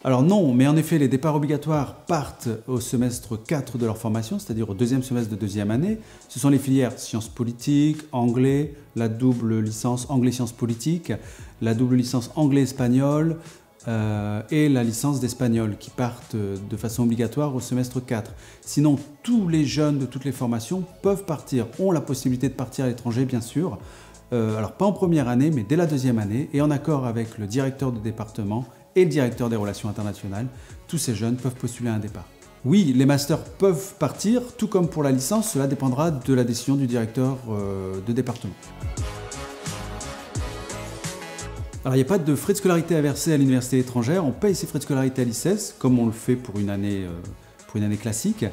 Alors non, mais en effet, les départs obligatoires partent au semestre 4 de leur formation, c'est-à-dire au deuxième semestre de deuxième année. Ce sont les filières sciences politiques, anglais, la double licence anglais-sciences politiques, la double licence anglais-espagnol et la licence d'espagnol qui partent de façon obligatoire au semestre 4. Sinon, tous les jeunes de toutes les formations peuvent partir, ont la possibilité de partir à l'étranger, bien sûr. Alors pas en première année, mais dès la deuxième année, et en accord avec le directeur de département et le directeur des relations internationales, tous ces jeunes peuvent postuler à un départ. Oui, les masters peuvent partir, tout comme pour la licence, cela dépendra de la décision du directeur de département. Alors il n'y a pas de frais de scolarité à verser à l'université étrangère, on paye ses frais de scolarité à l'ICES, comme on le fait pour une année classique,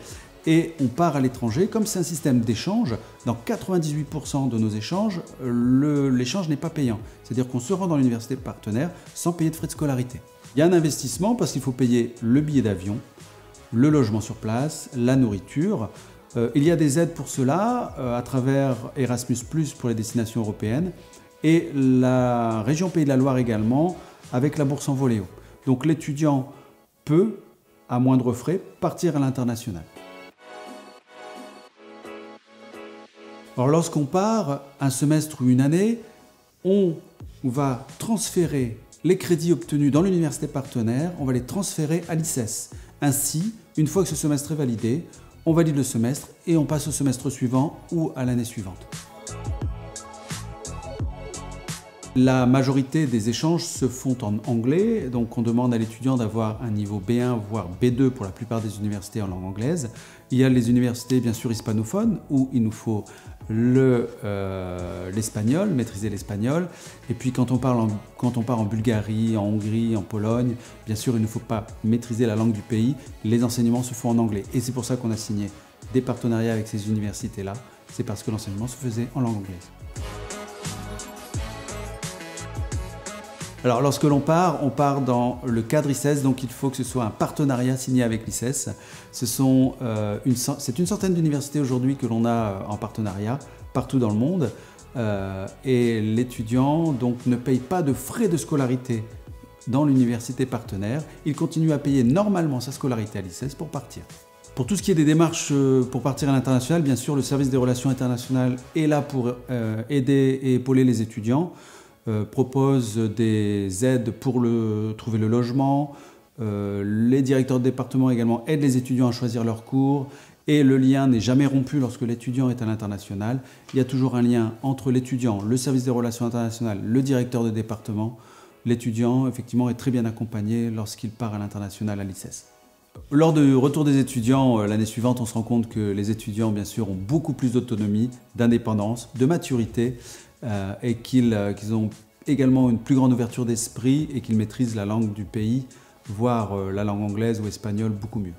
et on part à l'étranger. Comme c'est un système d'échange, dans 98% de nos échanges, l'échange n'est pas payant. C'est-à-dire qu'on se rend dans l'université partenaire sans payer de frais de scolarité. Il y a un investissement parce qu'il faut payer le billet d'avion, le logement sur place, la nourriture. Il y a des aides pour cela à travers Erasmus+, pour les destinations européennes, et la région Pays de la Loire également, avec la bourse en voléo. Donc l'étudiant peut, à moindre frais, partir à l'international. Alors lorsqu'on part un semestre ou une année, on va transférer les crédits obtenus dans l'université partenaire, on va les transférer à l'ICES. Ainsi, une fois que ce semestre est validé, on valide le semestre et on passe au semestre suivant ou à l'année suivante. La majorité des échanges se font en anglais, donc on demande à l'étudiant d'avoir un niveau B1 voire B2 pour la plupart des universités en langue anglaise. Il y a les universités bien sûr hispanophones où il nous faut l'espagnol, maîtriser l'espagnol. Et puis quand on part en Bulgarie, en Hongrie, en Pologne, bien sûr il ne faut pas maîtriser la langue du pays, les enseignements se font en anglais. Et c'est pour ça qu'on a signé des partenariats avec ces universités-là, c'est parce que l'enseignement se faisait en langue anglaise. Alors lorsque l'on part, on part dans le cadre ICES, donc il faut que ce soit un partenariat signé avec l'ICES. C'est une centaine d'universités aujourd'hui que l'on a en partenariat partout dans le monde. Et l'étudiant donc ne paye pas de frais de scolarité dans l'université partenaire. Il continue à payer normalement sa scolarité à l'ICES pour partir. Pour tout ce qui est des démarches pour partir à l'international, bien sûr le service des relations internationales est là pour aider et épauler les étudiants. Propose des aides pour trouver le logement. Les directeurs de département également aident les étudiants à choisir leurs cours. Et le lien n'est jamais rompu lorsque l'étudiant est à l'international. Il y a toujours un lien entre l'étudiant, le service des relations internationales, le directeur de département. L'étudiant, effectivement, est très bien accompagné lorsqu'il part à l'international à l'ICES. Lors du retour des étudiants, l'année suivante, on se rend compte que les étudiants, bien sûr, ont beaucoup plus d'autonomie, d'indépendance, de maturité et qu'ils ont également une plus grande ouverture d'esprit et qu'ils maîtrisent la langue du pays, voire la langue anglaise ou espagnole beaucoup mieux.